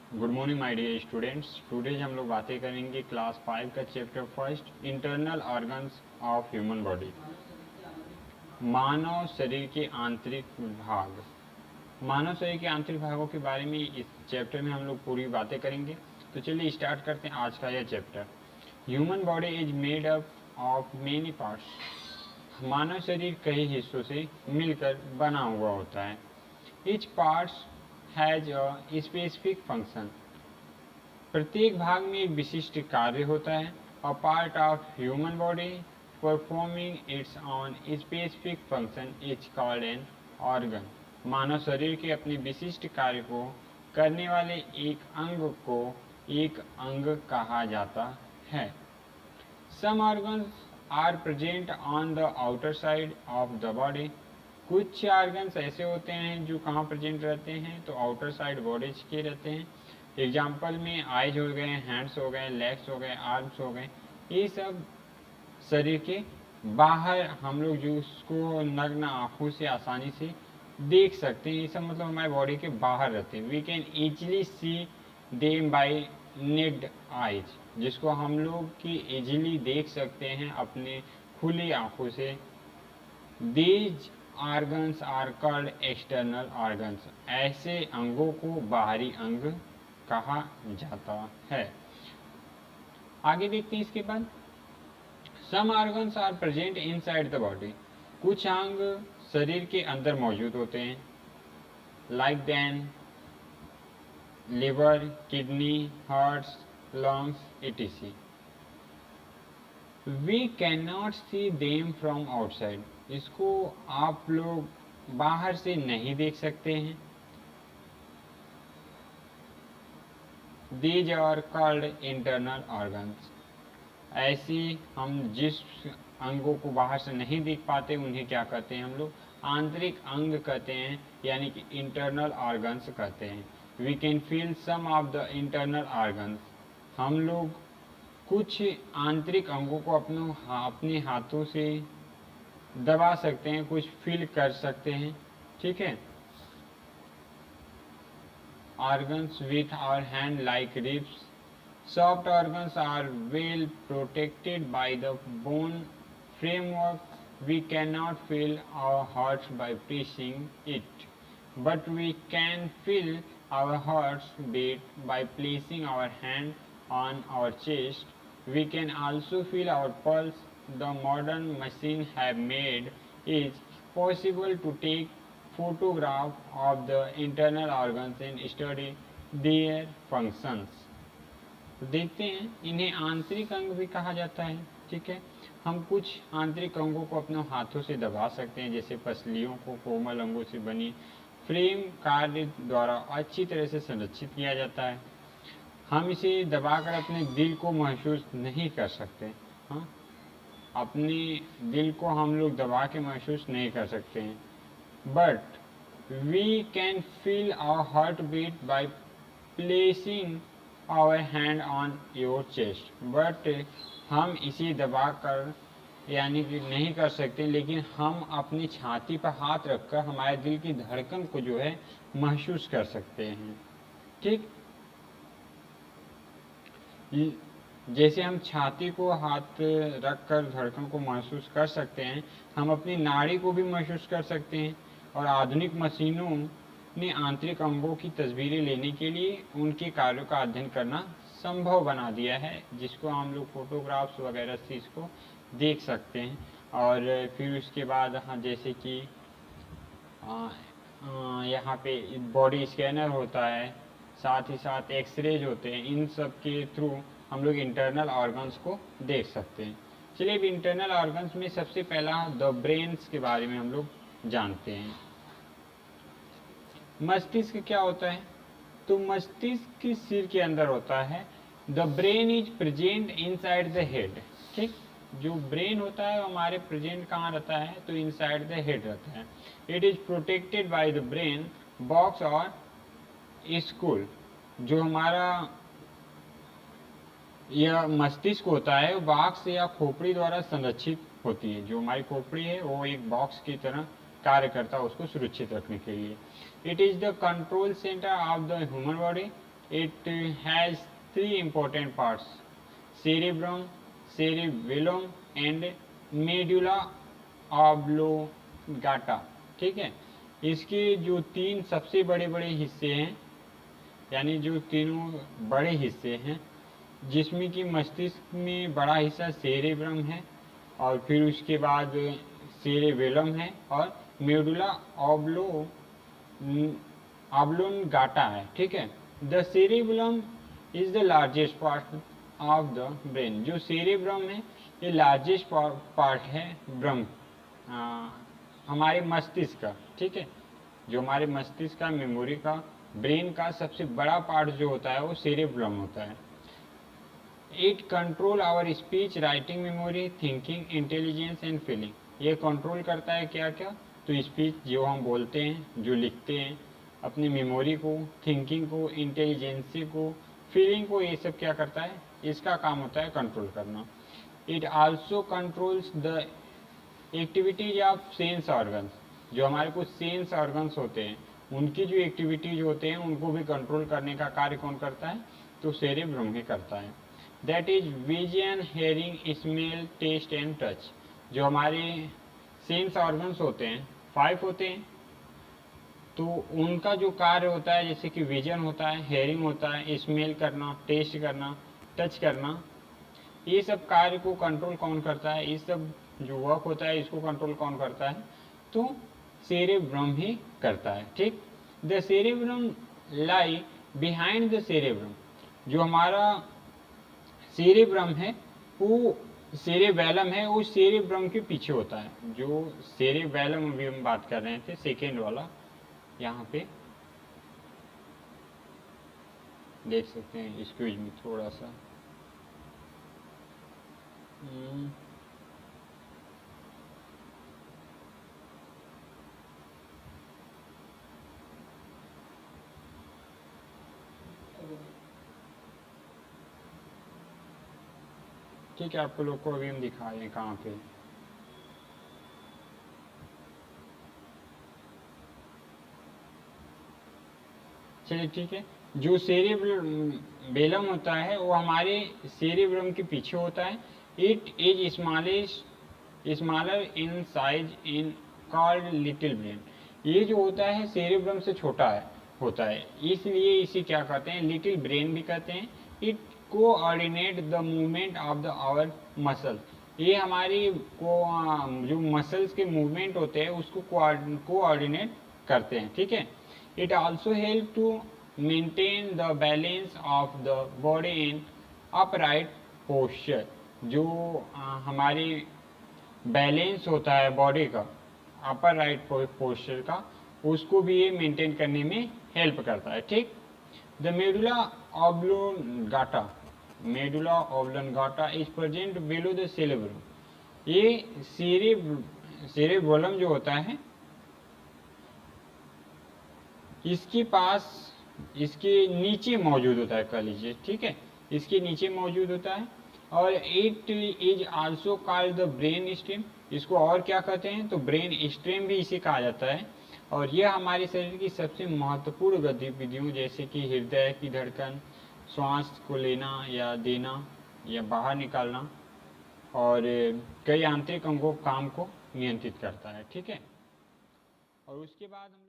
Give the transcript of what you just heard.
Good morning my dear students. Today हम लोग बातें करेंगे क्लास 5 का chapter first internal organs of human body. मानव शरीर के आंतरिक भाग। मानव शरीर के आंतरिक भागों के बारे में इस चैप्टर में हम लोग पूरी बातें करेंगे। तो चलिए स्टार्ट करते हैं आज का यह चैप्टर। Human body is made up of many parts. मानव शरीर कई हिस्सों से मिलकर बना हुआ होता है। Each parts has a specific function. प्रत्येक भाग में एक विशिष्ट कार्य होता है। A part of human body performing its own specific function is called an organ. मानव शरीर के अपने विशिष्ट कार्य को करने वाले एक अंग को एक अंग कहा जाता है। Some organs are present on the outer side of the body. कुछ ऑर्गन्स ऐसे होते हैं जो कहाँ प्रेजेंट रहते हैं, तो आउटर साइड बॉडीज के रहते हैं। एग्जाम्पल में आईज हो गए, हैंड्स हो गए, लेग्स हो गए, आर्म्स हो गए, ये सब शरीर के बाहर हम लोग जो उसको नग्न आँखों से आसानी से देख सकते हैं। ये सब मतलब हमारे बॉडी के बाहर रहते हैं। We can easily see them by naked eyes, जिसको हम लोग की इजीली देख सकते हैं अपने खुली आंखों से। These organs are called external organs. ऐसे अंगों को बाहरी अंग कहा जाता है। आगे देखते हैं इसके बाद। Some organs are present inside the body. कुछ अंग शरीर के अंदर मौजूद होते हैं। Like then liver, kidney, hearts, lungs etc. We can not see them from outside. इसको आप लोग बाहर से नहीं देख सकते हैं। These are called internal organs. ऐसे हम जिस अंगों को बाहर से नहीं देख पाते उन्हें क्या कहते हैं, हम लोग आंतरिक अंग कहते हैं, यानी कि इंटरनल ऑर्गन्स कहते हैं। We can feel some of the internal organs. हम लोग कुछ आंतरिक अंगों को अपने हाथों से दबा सकते हैं, कुछ फील कर सकते हैं। ठीक है। Organs with our hand like ribs. Soft organs are well protected by the bone framework. We cannot feel our hearts by pressing it, but we can feel our hearts beat by placing our hand on our chest. We can also feel our pulse. The modern machine have made it possible to take photograph of the internal organs and study their functions. तो देखते हैं, इन्हें आंतरिक अंग भी कहा जाता है। ठीक है। हम कुछ आंतरिक अंगों को अपने हाथों से दबा सकते हैं, जैसे पसलियों को कोमल अंगों से बनी फ्रेम कार्य द्वारा अच्छी तरह से संरक्षित किया जाता है। हम इसे दबाकर अपने दिल को महसूस नहीं कर सकते। हाँ, अपने दिल को हम लोग दबा के महसूस नहीं कर सकते हैं। But we can feel our heart beat by placing our hand on your chest. But हम इसे दबाकर यानी कि नहीं कर सकते, लेकिन हम अपनी छाती पर हाथ रखकर हमारे दिल की धड़कन को जो है महसूस कर सकते हैं। ठीक, जैसे हम छाती को हाथ रखकर धड़कन को महसूस कर सकते हैं, हम अपनी नाड़ी को भी महसूस कर सकते हैं। और आधुनिक मशीनों ने आंतरिक अंगों की तस्वीरें लेने के लिए उनके कार्यों का अध्ययन करना संभव बना दिया है, जिसको हम लोग फोटोग्राफ्स वगैरह से इसको देख सकते हैं। और फिर उसके बाद हाँ, जैसे कि यहाँ पे बॉडी स्कैनर होता है, साथ ही साथ एक्सरेज होते हैं। इन सब के थ्रू हम लोग इंटरनल ऑर्गन्स को देख सकते हैं। चलिए अब इंटरनल ऑर्गन्स में सबसे पहला द ब्रेन्स के बारे में हम लोग जानते हैं। मस्तिष्क क्या होता है, तो मस्तिष्क सिर के अंदर होता है। The brain is present inside the head. ठीक, जो ब्रेन होता है वो हमारे प्रेजेंट कहाँ रहता है, तो इनसाइड द हेड रहता है। It is protected by the brain box और स्कूल। जो हमारा यह मस्तिष्क होता है वो बॉक्स या खोपड़ी द्वारा संरक्षित होती है। जो हमारी खोपड़ी है वो एक बॉक्स की तरह कार्य करता है उसको सुरक्षित रखने के लिए। It is the control centre of the human body. It has 3 important parts: cerebrum, cerebellum and medulla oblongata. ठीक है, इसके जो 3 सबसे बड़े बड़े हिस्से हैं, यानी जो तीनों बड़े हिस्से हैं, जिसमें कि मस्तिष्क में बड़ा हिस्सा सेरेब्रम है, और फिर उसके बाद सेरेबेलम है, और मेडुला ऑब्लोगाटा है। ठीक है, the cerebellum is the largest part of the brain. जो सेरेब्रम है ये लार्जेस्ट पार्ट है हमारे मस्तिष्क का। ठीक है, जो हमारे मस्तिष्क का, मेमोरी का, ब्रेन का सबसे बड़ा पार्ट जो होता है वो सेरेब्रम होता है। It control our speech, writing, memory, thinking, intelligence and feeling. ये कंट्रोल करता है क्या क्या? तो स्पीच जो हम बोलते हैं, जो लिखते हैं, अपनी मेमोरी को, थिंकिंग को, इंटेलिजेंसी को, फीलिंग को, ये सब क्या करता है? इसका काम होता है कंट्रोल करना। It also controls the activities of sense organs. जो हमारे कुछ सेंस ऑर्गन्स होते हैं, उनकी जो एक्टिविटीज होते हैं उनको भी कंट्रोल करने का कार्य कौन करता है? तो सेरेब्रम ही करता है। That is vision, hearing, smell, taste and touch. जो हमारे सेंस ऑर्गन्स होते हैं, 5 होते हैं, तो उनका जो कार्य होता है, जैसे कि विजन होता है, हेयरिंग होता है, स्मेल करना, टेस्ट करना, टच करना, ये सब कार्य को कंट्रोल कौन करता है? ये सब जो वर्क होता है इसको कंट्रोल कौन करता है? तो सेरेब्रम ही करता है। ठीक, the cerebrum lie behind the cerebrum. जो हमारा सेरेब्रम है वो सेरेबेलम है, वो सेरेब्रम के पीछे होता है। जो सेरेबेलम अभी हम बात कर रहे थे, सेकेंड वाला, यहाँ पे देख सकते हैं, एक्सक्यूज मी थोड़ा सा। ठीक है, आपको लोग को अभी हम दिखा रहे हैं कहाँ पे। चलिए ठीक है, जो सेरेब्रम होता है वो हमारे सेरेब्रम के पीछे होता है। It is smaller in size in called little brain. ये जो होता है सेरेब्रम से छोटा है होता है, इसलिए इसे क्या कहते हैं? लिटिल ब्रेन भी कहते हैं। It coordinate the movement of the our muscle. ये हमारी जो मसल्स के मूवमेंट होते हैं उसको कोऑर्डिनेट करते हैं। ठीक है, it also help to maintain the balance of the body in upright posture. जो हमारी बैलेंस होता है बॉडी का, अपर राइट पोस्चर का, उसको भी ये मेंटेन करने में हेल्प करता है। ठीक, the medulla oblongata is present below the cerebrum. ये सेरेबेलम जो होता है इसके पास, इसके नीचे मौजूद होता है, कह लीजिए। ठीक है, इसके नीचे मौजूद होता है। और it is also called the brain stem. इसको और क्या कहते हैं? तो ब्रेन स्टेम भी इसे कहा जाता है। और यह हमारे शरीर की सबसे महत्वपूर्ण गतिविधियों, जैसे कि हृदय की धड़कन, श्वास को लेना या देना या बाहर निकालना, और कई आंतरिक अंगों काम को नियंत्रित करता है। ठीक है, और उसके बाद हम